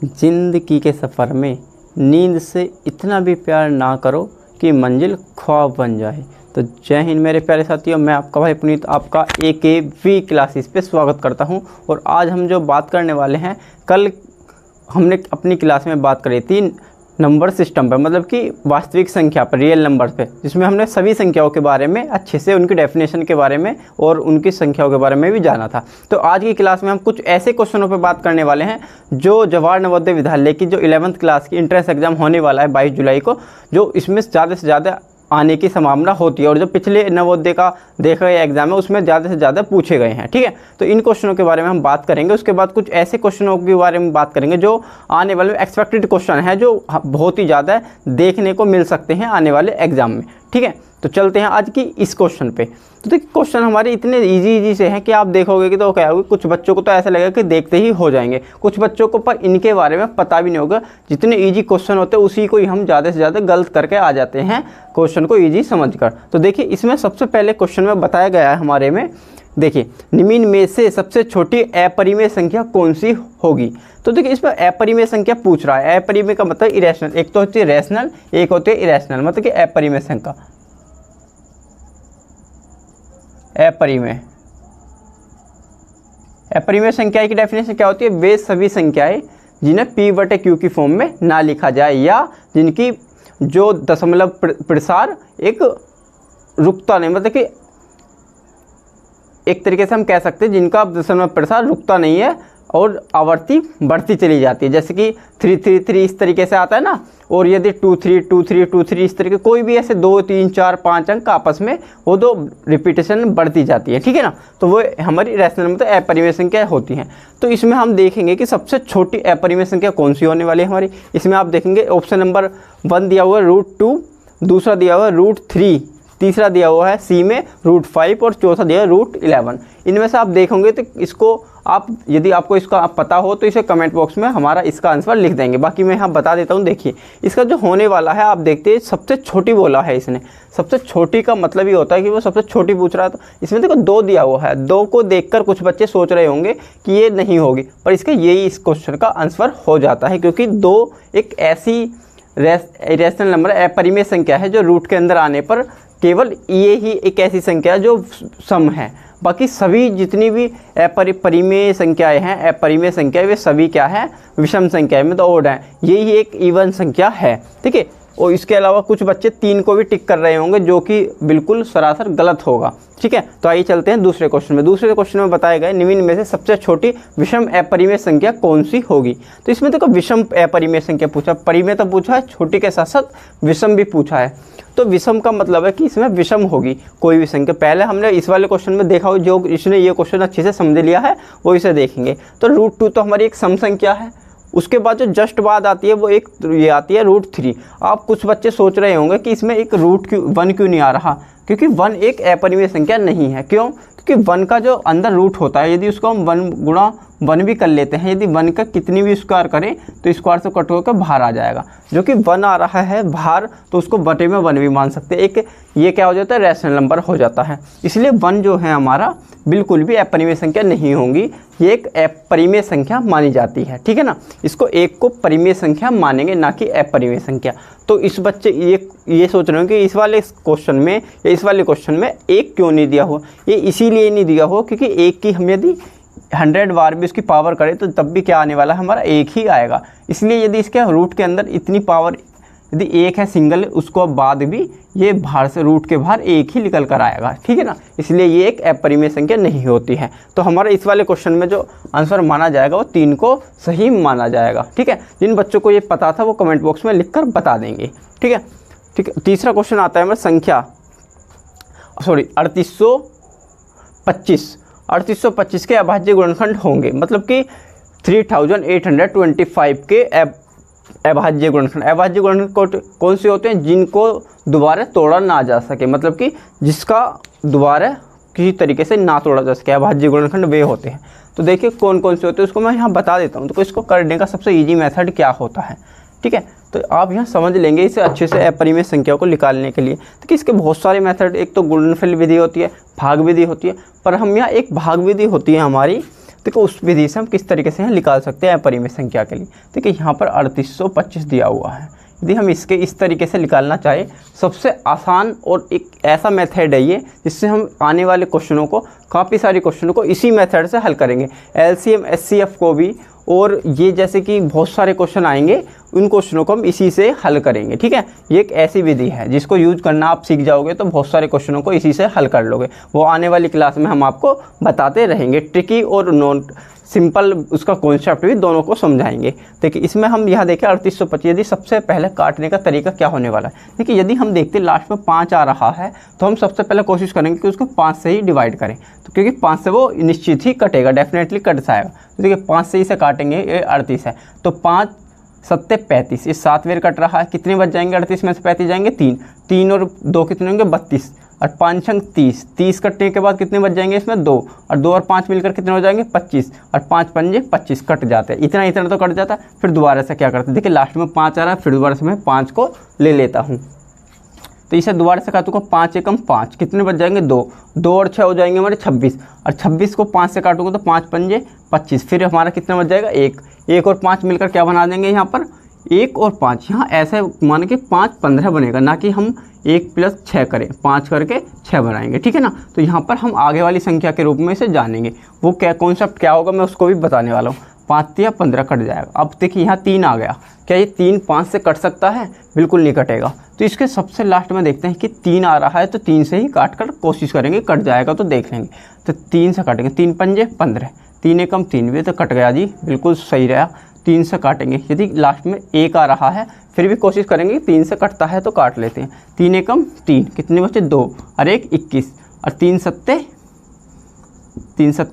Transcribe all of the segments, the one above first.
जिंदगी के सफ़र में नींद से इतना भी प्यार ना करो कि मंजिल ख्वाब बन जाए। तो जय हिंद मेरे प्यारे साथियों, मैं आपका भाई पुनीत आपका AKV क्लासेस पे स्वागत करता हूं। और आज हम जो बात करने वाले हैं, कल हमने अपनी क्लास में बात करी थी नंबर सिस्टम पर, मतलब कि वास्तविक संख्या पर, रियल नंबर पे, जिसमें हमने सभी संख्याओं के बारे में अच्छे से, उनकी डेफिनेशन के बारे में और उनकी संख्याओं के बारे में भी जाना था। तो आज की क्लास में हम कुछ ऐसे क्वेश्चनों पर बात करने वाले हैं जो जवाहर नवोदय विद्यालय की जो 11th क्लास की इंट्रेंस एग्जाम होने वाला है 22 जुलाई को, जो इसमें ज़्यादा से ज़्यादा आने की संभावना होती है। और जो पिछले नवोदय का देखा गया एग्जाम है उसमें ज़्यादा से ज़्यादा पूछे गए हैं। ठीक है, तो इन क्वेश्चनों के बारे में हम बात करेंगे। उसके बाद कुछ ऐसे क्वेश्चनों के बारे में बात करेंगे जो आने वाले एक्सपेक्टेड क्वेश्चन है, जो बहुत ही ज़्यादा देखने को मिल सकते हैं आने वाले एग्जाम में। ठीक है, तो चलते हैं आज की इस क्वेश्चन पे। तो देखिए, क्वेश्चन हमारे इतने इजी से हैं कि आप देखोगे कि तो क्या होगा, कुछ बच्चों को तो ऐसा लगेगा कि देखते ही हो जाएंगे, कुछ बच्चों को पर इनके बारे में पता भी नहीं होगा। जितने इजी क्वेश्चन होते हैं उसी को ही हम ज़्यादा से ज़्यादा गलत करके आ जाते हैं क्वेश्चन को इजी समझकर। तो देखिए, इसमें सबसे पहले क्वेश्चन में बताया गया है हमारे में, देखिए, निम्न में से सबसे छोटी अपरिमेय संख्या कौन सी होगी। तो देखिए, इस पर अपरिमेय संख्या पूछ रहा है। अपरिमेय का मतलब इरेशनल, एक तो होती है रैशनल, एक होती है इरेशनल, मतलब कि अपरिमेय संख्या। अपरिमेय संख्या की डेफिनेशन क्या होती है? वे सभी संख्याएं जिन्हें P/Q की फॉर्म में ना लिखा जाए, या जिनकी जो दशमलव प्रसार एक रुकता नहीं, मतलब कि एक तरीके से हम कह सकते हैं जिनका दशमलव प्रसार रुकता नहीं है और आवृत्ति बढ़ती चली जाती है। जैसे कि 333 इस तरीके से आता है ना, और यदि 23 23 23 इस तरीके कोई भी ऐसे 2 3 4 5 अंक आपस में वो दो रिपीटेशन बढ़ती जाती है। ठीक है ना, तो वो हमारी रैशनल मतलब अपरिमेय संख्या होती हैं। तो इसमें हम देखेंगे कि सबसे छोटी अपरिमेय संख्या कौन सी होने वाली है हमारी। इसमें आप देखेंगे ऑप्शन नंबर 1 दिया हुआ है √2, दूसरा दिया हुआ है √3, तीसरा दिया हुआ है C में √5 और चौथा दिया है √11। इनमें से आप देखोगे तो इसको आप, यदि आपको इसका पता हो तो इसे कमेंट बॉक्स में हमारा इसका आंसर लिख देंगे। बाकी मैं यहाँ बता देता हूँ। देखिए, इसका जो होने वाला है, आप देखते हैं सबसे छोटी बोला है इसने। सबसे छोटी का मतलब ये होता है कि वो सबसे छोटी पूछ रहा है। तो इसमें देखो 2 दिया हुआ है, 2 को देखकर कुछ बच्चे सोच रहे होंगे कि ये नहीं होगी, पर इसके यही इस क्वेश्चन का आंसर हो जाता है, क्योंकि 2 एक ऐसी इरेशनल नंबर अपरिमेय संख्या है जो रूट के अंदर आने पर केवल ये ही एक ऐसी संख्या जो सम है। बाकी सभी जितनी भी अपरिमेय संख्याएं हैं, अपरिमेय संख्याएं, वे सभी क्या है? विषम संख्याएं, मतलब ओड है। यही एक इवन संख्या है। ठीक है, और इसके अलावा कुछ बच्चे 3 को भी टिक कर रहे होंगे, जो कि बिल्कुल सरासर गलत होगा। ठीक है, तो आइए चलते हैं दूसरे क्वेश्चन में। दूसरे क्वेश्चन में बताया गया निम्न में से सबसे छोटी विषम अपरिमेय संख्या कौन सी होगी। तो इसमें देखो विषम अपरिमेय संख्या पूछा, परिमेय तो पूछा है, छोटी के साथ साथ विषम भी पूछा है। तो विषम का मतलब है कि इसमें विषम होगी कोई भी संख्या। पहले हमने इस वाले क्वेश्चन में देखा हो, जो इसने ये क्वेश्चन अच्छे से समझ लिया है वो इसे देखेंगे। तो √2 तो हमारी एक सम संख्या है। उसके बाद जो जस्ट बाद आती है वो एक ये आती है √3। आप कुछ बच्चे सोच रहे होंगे कि इसमें एक √1 क्यों नहीं आ रहा, क्योंकि 1 एक अपरिमेय संख्या नहीं है। क्यों? क्योंकि 1 का जो अंदर रूट होता है, यदि उसको हम 1 गुणा 1 भी कर लेते हैं, यदि 1 का कितनी भी स्क्वायर करें तो स्क्वायर से कट होकर बाहर आ जाएगा। जो कि 1 आ रहा है बाहर, तो उसको बटे में 1 भी मान सकते हैं। एक ये क्या हो जाता है? रैशनल नंबर हो जाता है। इसलिए 1 जो है हमारा बिल्कुल भी अपरिमेय संख्या नहीं होंगी, ये एक अपरिमेय संख्या मानी जाती है। ठीक है ना, इसको एक को परिमेय संख्या मानेंगे, ना कि अपरिमेय संख्या। तो इस बच्चे ये सोच रहे हो कि इस वाले क्वेश्चन में या इस वाले क्वेश्चन में 1 क्यों नहीं दिया हुआ। ये इसीलिए नहीं दिया हुआ क्योंकि 1 की हम यदि 100 बार भी उसकी पावर करें तो तब भी क्या आने वाला है? हमारा 1 ही आएगा। इसलिए यदि इसके रूट के अंदर इतनी पावर यदि 1 है सिंगल, उसको बाद भी ये बाहर से रूट के बाहर 1 ही निकल कर आएगा। ठीक है ना, इसलिए ये एक अपरिमेय संख्या नहीं होती है। तो हमारा इस वाले क्वेश्चन में जो आंसर माना जाएगा वो 3 को सही माना जाएगा। ठीक है, जिन बच्चों को ये पता था वो कमेंट बॉक्स में लिख कर बता देंगे। ठीक है, ठीक है। तीसरा क्वेश्चन आता है हमारा संख्या 3825 के अभाज्य गुणनखंड होंगे, मतलब कि 3825 के अभाज्य गुणनखंड। अभाज्य गुणनखंड कौन से होते हैं? जिनको दोबारा तोड़ा ना जा सके, मतलब कि जिसका दोबारा किसी तरीके से ना तोड़ा जा सके, अभाज्य गुणनखंड वे होते हैं। तो देखिए कौन कौन से होते हैं, उसको मैं यहाँ बता देता हूँ। तो इसको करने का सबसे ईजी मेथड क्या होता है? ठीक है, तो आप यहाँ समझ लेंगे इसे अच्छे से अपरिमेय संख्याओं को निकालने के लिए। तो इसके बहुत सारे मेथड, एक तो गुणनफल विधि होती है, भाग विधि होती है, पर हम यहाँ एक भाग विधि होती है हमारी देखो उस विधि से हम किस तरीके से निकाल सकते हैं अपरिमेय संख्या के लिए। देखिए यहाँ पर 3825 दिया हुआ है, यदि हम इसके इस तरीके से निकालना चाहें, सबसे आसान और एक ऐसा मेथड है ये जिससे हम आने वाले क्वेश्चनों को, काफ़ी सारे क्वेश्चनों को इसी मेथड से हल करेंगे। एलसीएम एचसीएफ को भी, और ये जैसे कि बहुत सारे क्वेश्चन आएंगे उन क्वेश्चनों को हम इसी से हल करेंगे। ठीक है, ये एक ऐसी विधि है जिसको यूज करना आप सीख जाओगे तो बहुत सारे क्वेश्चनों को इसी से हल कर लोगे। वो आने वाली क्लास में हम आपको बताते रहेंगे, ट्रिकी और नॉन सिंपल उसका कॉन्सेप्ट भी दोनों को समझाएंगे। देखिए इसमें हम यहाँ देखें 3825, यदि सबसे पहले काटने का तरीका क्या होने वाला है। देखिए यदि हम देखते लास्ट में 5 आ रहा है तो हम सबसे पहले कोशिश करेंगे कि उसको 5 से ही डिवाइड करें, तो क्योंकि 5 से वो निश्चित ही कटेगा, डेफिनेटली कट जाएगा। तो देखिए 5 से इसे काटेंगे, ये 38 है, तो 5 7 35, ये 7 वेर कट रहा है, कितने बच जाएंगे 38 में से 35 जाएंगे 3, 3 और 2 कितने होंगे 32, और 5 अंक 30, 30 कटने के बाद कितने बच जाएंगे इसमें 2, और 2 और 5 मिलकर कितने हो जाएंगे 25, और 5 पंजे 25 कट जाते हैं। इतना इतना तो कट जाता है। फिर दोबारा से क्या करते हैं, देखिए लास्ट में 5 आ रहा है, फिर दोबारा से मैं 5 को ले लेता हूँ, तो इसे दोबारा से काटूंगा, 5 एकम 5, कितने बच जाएंगे 2, 2 और 6 हो जाएंगे हमारे 26, और 26 को 5 से काटूंगा तो 5 पंजे 25, फिर हमारा कितना बच जाएगा 1, 1 और 5 मिलकर क्या बना देंगे यहाँ पर 1 और 5, यहाँ ऐसे मान के 5 15 बनेगा, ना कि हम 1 + 6 करें, 5 करके 6 बनाएंगे। ठीक है ना, तो यहाँ पर हम आगे वाली संख्या के रूप में इसे जानेंगे, वो क्या कॉन्सेप्ट क्या होगा मैं उसको भी बताने वाला हूँ। 5 या 15 कट जाएगा। अब देखिए यहाँ 3 आ गया, क्या ये 3 5 से कट सकता है, बिल्कुल नहीं कटेगा। तो इसके सबसे लास्ट में देखते हैं कि 3 आ रहा है, तो 3 से ही काट कर कोशिश करेंगे, कट जाएगा तो देख लेंगे। तो 3 से काटेंगे, 3 पंजे 15, 3 एकम 3 भी, तो कट गया जी, बिल्कुल सही रहा। 3 से काटेंगे, यदि लास्ट में 1 आ रहा है फिर भी कोशिश करेंगे 3 से कटता है तो काट लेते हैं। 3 एकम 3, कितने बचे 2, और 1 21, और 3 सत्ते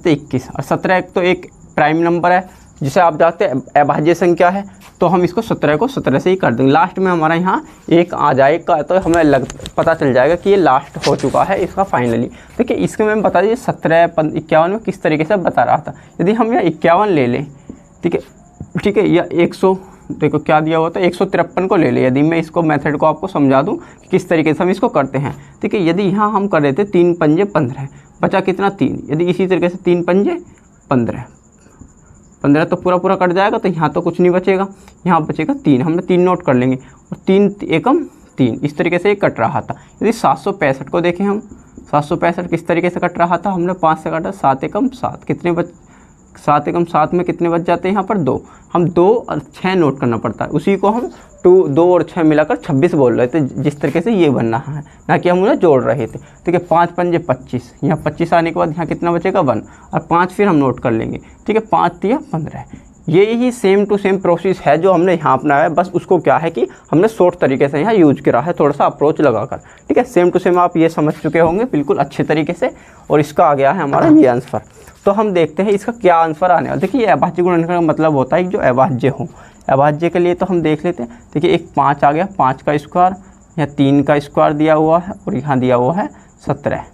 21, और 17 एक तो एक प्राइम नंबर है जिसे आप जानते हैं अभाज्य संख्या है, तो हम इसको 17 को 17 से ही कर देंगे। लास्ट में हमारा यहाँ 1 आ जाएगा तो हमें पता चल जाएगा कि ये लास्ट हो चुका है इसका फाइनली। देखिए इसके मैं बता दीजिए 17 51 में किस तरीके से बता रहा था। यदि हम यह 51 ले लें, ठीक है, या 100, देखो क्या दिया हुआ था 153 को ले ले। यदि मैं इसको मेथड को आपको समझा दूं कि किस तरीके से हम इसको करते हैं। ठीक है, यदि यहाँ हम कर रहे थे 3 पंजे 15, बचा कितना 3, यदि इसी तरीके से 3 पंजे 15 तो पूरा कट जाएगा, तो यहाँ तो कुछ नहीं बचेगा, यहाँ बचेगा 3, हमने 3 नोट कर लेंगे, और 3 एकम 3, इस तरीके से ये कट रहा था। यदि 765 को देखें हम, 765 किस तरीके से कट रहा था, हमने 5 से काटा, 7 एकम 7, कितने 7 एकम 7 में कितने बच जाते हैं यहाँ पर 2, हम 2 और 6 नोट करना पड़ता है, उसी को हम 2 और 6 मिलाकर 26 बोल रहे थे, जिस तरीके से ये बनना है, ना कि हम उन्हें जोड़ रहे थे। ठीक है, 5 पंजे 25, यहाँ 25 आने के बाद यहाँ कितना बचेगा 1, और 5 फिर हम नोट कर लेंगे। ठीक है, 5 3 15, ये ही सेम टू सेम प्रोसेस है जो हमने यहाँ अपनाया है, बस उसको क्या है कि हमने शॉर्ट तरीके से यहाँ यूज करा है, थोड़ा सा अप्रोच लगाकर। ठीक है, सेम टू सेम आप ये समझ चुके होंगे बिल्कुल अच्छे तरीके से, और इसका आ गया है हमारा ये आंसर। तो हम देखते हैं इसका क्या आंसर आने वाला। देखिए अभाज्य गुणनखंड का मतलब होता है कि जो अभाज्य हो, अभाज्य के लिए तो हम देख लेते हैं। देखिए एक 5 आ गया, 5 का स्क्वायर, यहाँ 3 का स्क्वायर दिया हुआ है, और यहाँ दिया हुआ है 17,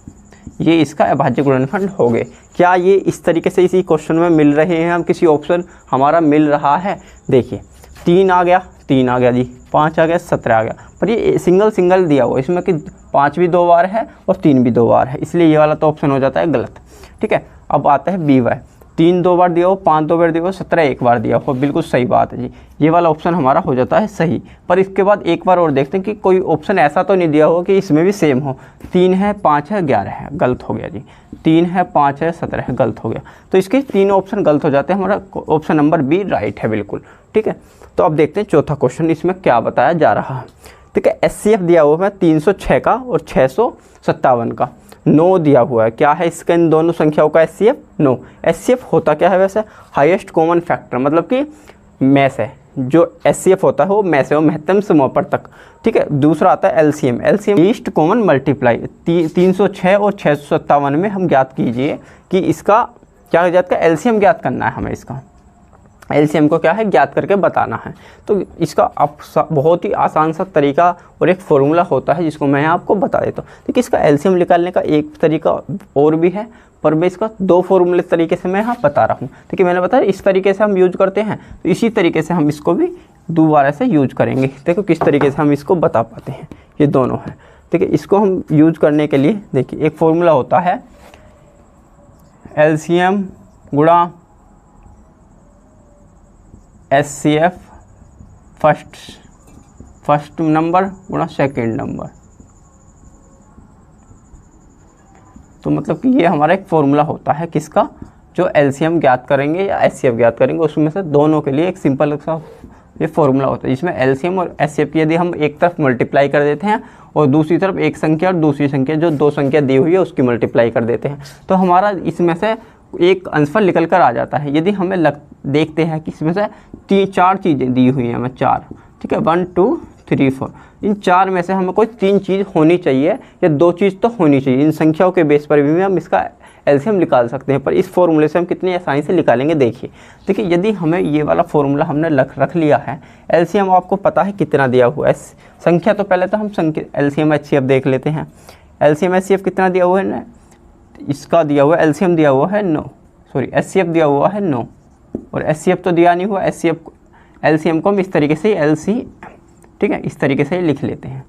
ये इसका अभाज्य गुणनखंड हो गए। क्या ये इस तरीके से इसी क्वेश्चन में मिल रहे हैं, हम किसी ऑप्शन हमारा मिल रहा है। देखिए 3 आ गया जी, 5 आ गया, 17 आ गया, पर ये सिंगल दिया हुआ, इसमें कि 5 भी 2 बार है और 3 भी 2 बार है, इसलिए ये वाला तो ऑप्शन हो जाता है गलत। ठीक है, अब आता है बी वाई, 3 2 बार दिया हो, 5 2 बार दिया हो, 17 1 बार दिया हो, बिल्कुल सही बात है जी, ये वाला ऑप्शन हमारा हो जाता है सही। पर इसके बाद एक बार और देखते हैं कि कोई ऑप्शन ऐसा तो नहीं दिया हो कि इसमें भी सेम हो। 3 है 5 है 11 है, गलत हो गया जी, 3 है 5 है 17 है, गलत हो गया। तो इसके 3 ऑप्शन गलत हो जाते हैं, हमारा ऑप्शन नंबर बी राइट है बिल्कुल। ठीक है, तो अब देखते हैं चौथा क्वेश्चन इसमें क्या बताया जा रहा है। ठीक है, एचसीएफ दिया हुआ है 306 का और 657 का, 9 दिया हुआ है। क्या है इसका इन दोनों संख्याओं का एचसीएफ 9। एचसीएफ होता क्या है वैसे, हाईएस्ट कॉमन फैक्टर, मतलब कि में से जो एचसीएफ होता है वो में से, वो महत्तम समूह तक। ठीक है, दूसरा आता है LCM, LCM least common multiply. 306 और 657 में हम ज्ञात कीजिए कि इसका क्या ज्ञात का एलसीएम ज्ञात करना है हमें, इसका एलसीएम को क्या है ज्ञात करके बताना है। तो इसका बहुत ही आसान सा तरीका और एक फॉर्मूला होता है जिसको मैं आपको बता देता हूँ। देखिए इसका एलसीएम निकालने का एक तरीका और भी है, पर मैं इसका 2 फॉर्मूले तरीके से मैं यहाँ बता रहा हूँ। देखिए मैंने बताया इस तरीके से हम यूज करते हैं, तो इसी तरीके से हम इसको भी दोबारा से यूज करेंगे। देखो किस तरीके से हम इसको बता पाते हैं, ये दोनों हैं। देखिए इसको हम यूज करने के लिए देखिए एक फॉर्मूला होता है एलसीएम गुणा HCF फर्स्ट नंबर गुणा सेकेंड नंबर। तो मतलब कि ये हमारा एक फॉर्मूला होता है किसका, जो एलसीएम ज्ञात करेंगे या एचसीएफ ज्ञात करेंगे, उसमें से दोनों के लिए एक सिंपल सा ये फॉर्मूला होता है, जिसमें एलसीएम और एचसीएफ की यदि हम एक तरफ मल्टीप्लाई कर देते हैं और दूसरी तरफ एक संख्या और दूसरी संख्या जो दो संख्या दी हुई है उसकी मल्टीप्लाई कर देते हैं, तो हमारा इसमें से एक आंसर निकल कर आ जाता है। यदि हमें देखते हैं कि इसमें से चार चीज़ें दी हुई हैं हमें, चार, ठीक है, 1 2 3 4, इन चार में से हमें कोई तीन चीज़ होनी चाहिए या दो चीज़ तो होनी चाहिए। इन संख्याओं के बेस पर भी हम इसका एलसीएम निकाल सकते हैं, पर इस फॉर्मूले से हम कितनी आसानी से निकालेंगे देखिए यदि हमें ये वाला फॉर्मूला हमने रख लिया है, एलसीएम आपको पता है कितना दिया हुआ है संख्या, तो पहले तो हम एलसीएम एचसीएफ देख लेते हैं। एलसीएम एचसीएफ कितना दिया हुआ है ना, इसका दिया हुआ है एलसीएम दिया हुआ है 9, सॉरी एचसीएफ दिया हुआ है 9 और एचसीएफ तो दिया नहीं हुआ। एलसीएम को हम इस तरीके से एलसी, ठीक है, इस तरीके से लिख लेते हैं।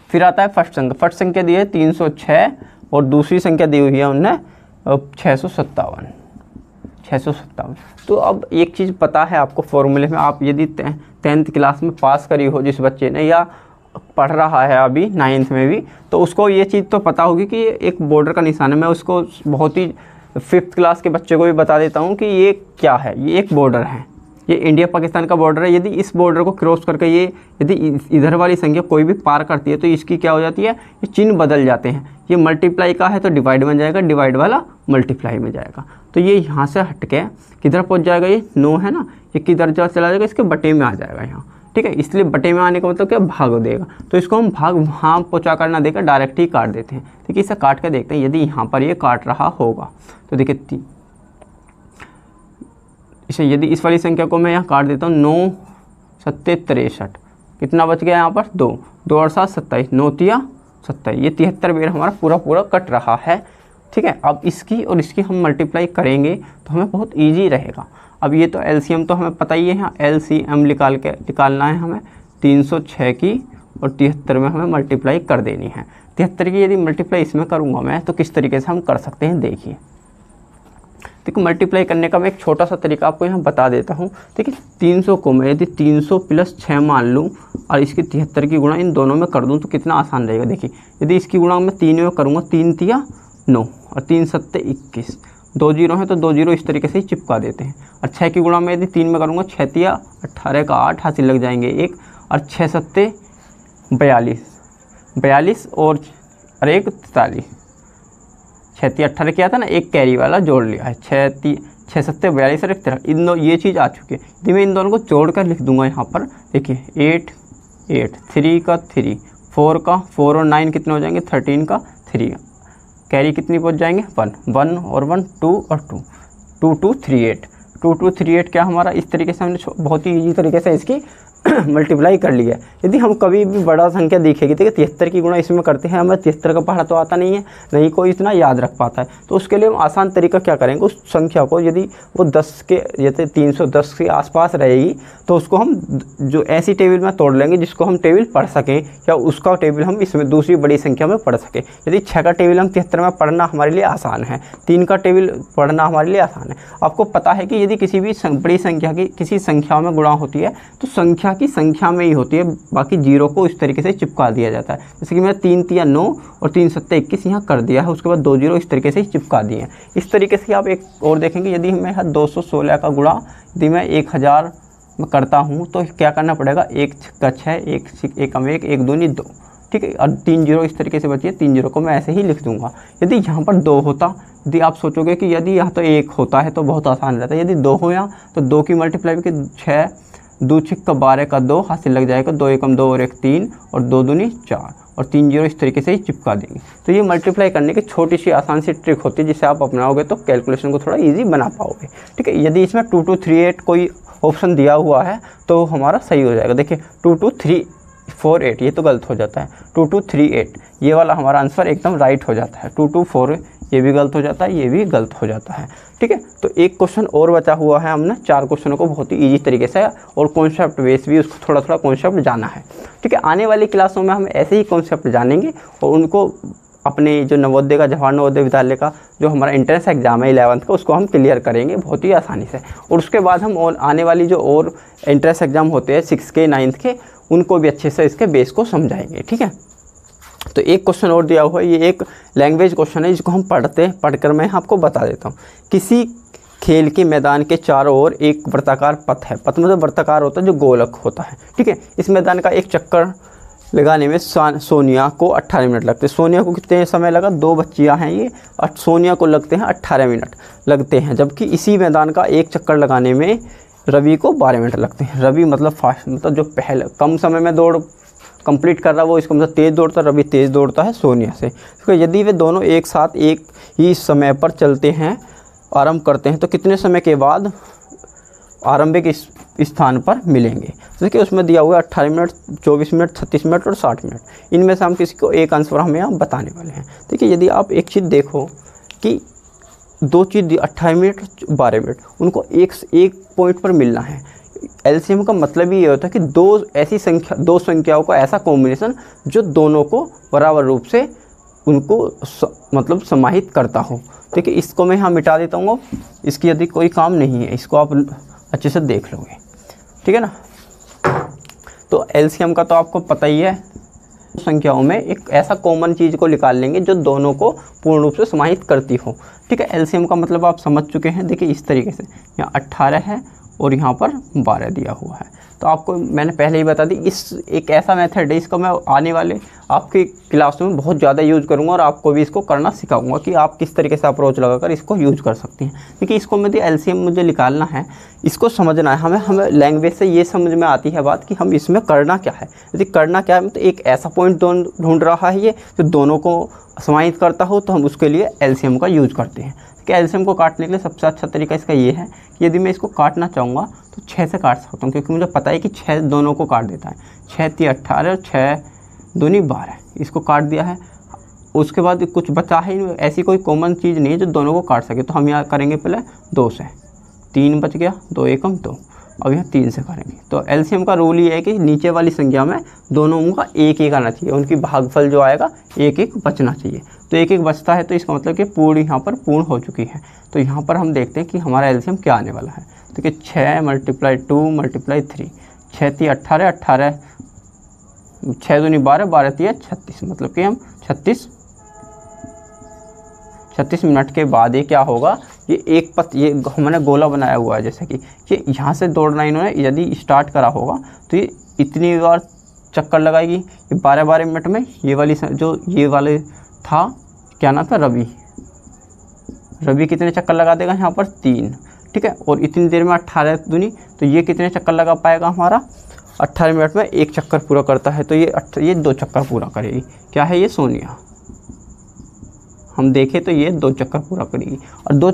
फिर आता है फर्स्ट संख्या दी है 306 और दूसरी संख्या दी हुई है उन्हें 657। तो अब एक चीज़ पता है आपको फॉर्मूले में, आप यदि 10th क्लास में पास करी हो जिस बच्चे ने या पढ़ रहा है अभी 9th में भी, तो उसको ये चीज़ तो पता होगी कि ये एक बॉर्डर का निशान है। मैं उसको बहुत ही 5th क्लास के बच्चे को भी बता देता हूँ कि ये क्या है, ये एक बॉर्डर है, ये इंडिया पाकिस्तान का बॉर्डर है। यदि इस बॉर्डर को क्रॉस करके ये यदि इधर वाली संख्या कोई भी पार करती है तो इसकी क्या हो जाती है, ये चिन्ह बदल जाते हैं। ये मल्टीप्लाई का है तो डिवाइड बन जाएगा, डिवाइड वाला मल्टीप्लाई में जाएगा। तो ये यहाँ से हट के किधर पहुँच जाएगा, ये 9 है ना, ये किधर चला जाएगा, इसके बटे में आ जाएगा यहाँ, ठीक है। इसलिए बटे में आने का मतलब क्या, भाग देगा। तो इसको हम भाग वहाँ पहुँचा कर ना देकर डायरेक्ट ही काट देते हैं। देखिए इसे काट के देखते हैं, यदि यहाँ पर ये काट रहा होगा तो देखिए इसे यदि इस वाली संख्या को मैं यहाँ काट देता हूँ, 9 7 63, कितना बच गया यहाँ पर, 2 और 7 27, 9 3 27, ये 73 बेर हमारा पूरा कट रहा है, ठीक है। अब इसकी और इसकी हम मल्टीप्लाई करेंगे तो हमें बहुत ईजी रहेगा। अब ये तो एलसीएम तो हमें पता ही है, यहाँ एलसीएम निकालना है हमें 306 की और 73 में हमें मल्टीप्लाई कर देनी है। 73 की यदि मल्टीप्लाई इसमें करूँगा मैं तो किस तरीके से हम कर सकते हैं देखिए। देखो मल्टीप्लाई करने का मैं एक छोटा सा तरीका आपको यहाँ बता देता हूँ। देखिए 300 को मैं यदि 300 + 6 मान लूँ और इसकी 73 की गुणा इन दोनों में कर दूँ तो कितना आसान रहेगा। देखिए यदि इसकी गुणा मैं 3 में करूँगा, 3 3 9 और 3 7 21, 2 0 है तो 2 0 इस तरीके से ही चिपका देते हैं। और 6 की गुणा मैं यदि 3 में करूँगा, 6 3 18 का 8 हासिल लग जाएंगे 1 और 6 7 42 और 1 43, 6 3 18 किया था ना, एक कैरी वाला जोड़ लिया है, 6 7 42 और 1 13, इन दो ये चीज़ आ चुकी है। यदि मैं इन दोनों को जोड़ कर लिख दूंगा यहाँ पर, देखिए 8 8, 3 का 3, 4 का 4 और 9 कितने हो जाएंगे, 13 का 3, कैरी कितनी पहुँच जाएंगे 1 और 1 2 और 2 2 3 8, 2 2 3 8 क्या हमारा इस तरीके से हमने बहुत ही ईजी तरीके से इसकी मल्टीप्लाई कर लिया। यदि हम कभी भी बड़ा संख्या दिखेगी, देखिए 73 की गुणा इसमें करते हैं, हमें 73 का पढ़ा तो आता नहीं है, नहीं कोई इतना याद रख पाता है, तो उसके लिए हम आसान तरीका क्या करेंगे, उस संख्या को यदि वो 10 के जैसे 310 के आसपास रहेगी तो उसको हम जो ऐसी टेबल में तोड़ लेंगे जिसको हम टेबल पढ़ सकें या उसका टेबल हम इसमें दूसरी बड़ी संख्या में पढ़ सकें। यदि 6 का टेबल हम 73 में पढ़ना हमारे लिए आसान है, 3 का टेबल पढ़ना हमारे लिए आसान है। आपको पता है कि यदि किसी भी बड़ी संख्या की किसी संख्या में गुणा होती है तो संख्या की संख्या में ही होती है, बाकी जीरो को इस तरीके से चिपका दिया जाता है। जैसे कि मैंने 3 3 9 और 3 7 21 यहाँ कर दिया है, उसके बाद 2 0 इस तरीके से ही चिपका दिए हैं। इस तरीके से आप एक और देखेंगे, यदि मैं 216 का गुणा यदि मैं 1000 में करता हूँ तो क्या करना पड़ेगा, 1 का 6, 1 कम 1, 1 दूनी 2, ठीक है, और 3 0 इस तरीके से बचिए, 3 0 को मैं ऐसे ही लिख दूंगा। यदि यहाँ पर 2 होता, यदि आप सोचोगे कि यदि यहाँ तो 1 होता है तो बहुत आसान रहता है, यदि 2 हो यहाँ तो 2 की मल्टीप्लाई की 6 2 6 का 12 का 2 हासिल लग जाएगा, 2 1 2 और 1 3 और 2 दूनी 4 और 3 0 इस तरीके से ही चिपका देंगे। तो ये मल्टीप्लाई करने की छोटी सी आसान सी ट्रिक होती है, जिसे आप अपनाओगे तो कैलकुलेशन को थोड़ा इजी बना पाओगे, ठीक है। यदि इसमें 2 2 3 8 कोई ऑप्शन दिया हुआ है तो हमारा सही हो जाएगा। देखिए 2 2 3 4 8 ये तो गलत हो जाता है, 2 2 3 8 ये वाला हमारा आंसर एकदम राइट हो जाता है, 2 2 4 ये भी गलत हो जाता है, ये भी गलत हो जाता है, ठीक है। तो एक क्वेश्चन और बचा हुआ है, हमने 4 क्वेश्चनों को बहुत ही इजी तरीके से और कॉन्सेप्ट बेस भी उसको थोड़ा कॉन्सेप्ट जाना है, ठीक है। आने वाली क्लासों में हम ऐसे ही कॉन्सेप्ट जानेंगे और उनको अपने जो नवोदय का, जवाहर नवोदय विद्यालय का जो हमारा एंट्रेंस एग्जाम है 11th का, उसको हम क्लियर करेंगे बहुत ही आसानी से। और उसके बाद हम और आने वाली जो और एंट्रेंस एग्जाम होते हैं 6 के 9th के, उनको भी अच्छे से इसके बेस को समझाएंगे, ठीक है। तो एक क्वेश्चन और दिया हुआ है, ये एक लैंग्वेज क्वेश्चन है जिसको हम पढ़कर मैं आपको बता देता हूँ। किसी खेल के मैदान के चारों ओर एक वृत्ताकार पथ है। पथ मतलब वृत्ताकार होता है जो गोलक होता है, ठीक है। इस मैदान का एक चक्कर लगाने में सोनिया को 18 मिनट लगते हैं। सोनिया को कितने समय लगा, 2 बच्चियां हैं ये, और सोनिया को लगते हैं 18 मिनट लगते हैं। जबकि इसी मैदान का एक चक्कर लगाने में रवि को 12 मिनट लगते हैं। रवि मतलब फास्ट, मतलब जो पहले कम समय में दौड़ कंप्लीट कर रहा है वो, इसका मतलब तेज़ दौड़ता है। रवि तेज़ दौड़ता है सोनिया से। तो यदि वे दोनों एक साथ एक ही समय पर चलते हैं, आरंभ करते हैं, तो कितने समय के बाद आरंभिक स्थान पर मिलेंगे। देखिए उसमें दिया हुआ है 18 मिनट, 24 मिनट, 36 मिनट और 60 मिनट। इनमें से हम किसी को एक आंसर हमें यहाँ बताने वाले हैं। देखिए यदि आप एक चीज़ देखो कि 2 चीज़ 18 मिनट, 12 मिनट, उनको एक पॉइंट पर मिलना है। एलसीएम का मतलब ये होता है कि दो संख्याओं का ऐसा कॉम्बिनेशन जो दोनों को बराबर रूप से उनको मतलब समाहित करता हो। देखिए इसको मैं यहाँ मिटा देता हूँ, इसकी यदि कोई काम नहीं है, इसको आप अच्छे से देख लोगे, ठीक है ना। तो एलसीएम का तो आपको पता ही है, संख्याओं में एक ऐसा कॉमन चीज़ को निकाल लेंगे जो दोनों को पूर्ण रूप से समाहित करती हो, ठीक है। एलसीएम का मतलब आप समझ चुके हैं। देखिए इस तरीके से यहाँ 18 है और यहाँ पर 12 दिया हुआ है। तो आपको मैंने पहले ही बता दी, इस एक ऐसा मेथड है, इसको मैं आने वाले आपकी क्लास में बहुत ज़्यादा यूज़ करूँगा और आपको भी इसको करना सिखाऊंगा कि आप किस तरीके से अप्रोच लगाकर इसको यूज़ कर सकते हैं। क्योंकि इसको मुझे एलसीएम मुझे निकालना है, इसको समझना है हमें लैंग्वेज से ये समझ में आती है बात कि हम इसमें करना क्या है। यदि करना क्या है, मतलब एक ऐसा पॉइंट ढूंढ रहा है ये जो दोनों को समाहित करता हो, तो हम उसके लिए एलसीएम का यूज़ करते हैं। कि एलसीएम को काटने के लिए सबसे अच्छा तरीका इसका ये है कि यदि मैं इसको काटना चाहूँगा तो 6 से काट सकता हूँ, क्योंकि मुझे पता है कि 6 दोनों को काट देता है। 6 × 18 और 6 दूनी 12, इसको काट दिया है। उसके बाद कुछ बचा है, ऐसी कोई कॉमन चीज़ नहीं है जो दोनों को काट सके। तो हम यहाँ करेंगे पहले 2 से, 3 बच गया, 2 एकम 2, अब यहाँ 3 से करेंगे। तो एलसीएम का रूल ये है कि नीचे वाली संख्या में दोनों का 1-1 आना चाहिए, उनकी भागफल जो आएगा 1-1 बचना चाहिए। तो 1-1 बचता है, तो इसका मतलब कि पूरी यहाँ पर पूर्ण हो चुकी है। तो यहाँ पर हम देखते हैं कि हमारा एलसीएम क्या आने वाला है। तो कि 6 × 2 × 3, 6 × 18, 18, 6 दूनी 12, 12 × 36, मतलब कि हम 36 मिनट के बाद ये क्या होगा, ये एक पथ, ये हमने गोला बनाया हुआ है, जैसे कि ये यहाँ से दौड़ना इन्होंने यदि स्टार्ट करा होगा तो ये इतनी बार चक्कर लगाएगी। ये 12-12 मिनट में ये वाली जो ये वाले था, क्या नाम था, रवि कितने चक्कर लगा देगा यहाँ पर, 3, ठीक है। और इतनी देर में 18 दूनी, तो ये कितने चक्कर लगा पाएगा हमारा, 18 मिनट में 1 चक्कर पूरा करता है, तो ये 2 चक्कर पूरा करेगी। क्या है ये, सोनिया। हम देखें तो ये 2 चक्कर पूरा करेगी, और 2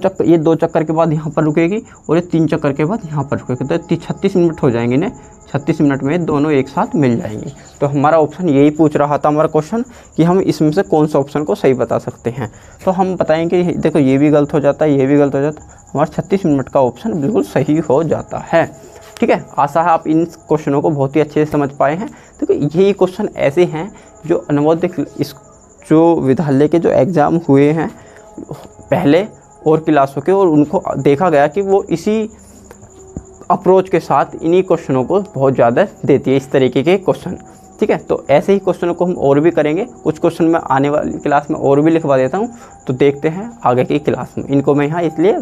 चक्कर के बाद यहाँ पर रुकेगी, और ये 3 चक्कर के बाद यहाँ पर रुकेगी। तो 36 मिनट हो जाएंगे ने, 36 मिनट में दोनों एक साथ मिल जाएंगे। तो हमारा ऑप्शन यही पूछ रहा था हमारा क्वेश्चन कि हम इसमें से कौन सा ऑप्शन को सही बता सकते हैं। तो हम बताएंगे, देखो ये भी गलत हो जाता है, ये भी गलत हो जाता है, हमारा 36 मिनट का ऑप्शन बिल्कुल सही हो जाता है, ठीक है। आशा है आप इन क्वेश्चनों को बहुत ही अच्छे से समझ पाए हैं। देखो यही क्वेश्चन ऐसे हैं जो नवोदय जो विद्यालय के जो एग्ज़ाम हुए हैं पहले और क्लासों के, और उनको देखा गया कि वो इसी अप्रोच के साथ इन्हीं क्वेश्चनों को बहुत ज़्यादा देती है, इस तरीके के क्वेश्चन, ठीक है। तो ऐसे ही क्वेश्चनों को हम और भी करेंगे, कुछ क्वेश्चन मैं आने वाली क्लास में और भी लिखवा देता हूँ। तो देखते हैं आगे की क्लास में, इनको मैं यहाँ इसलिए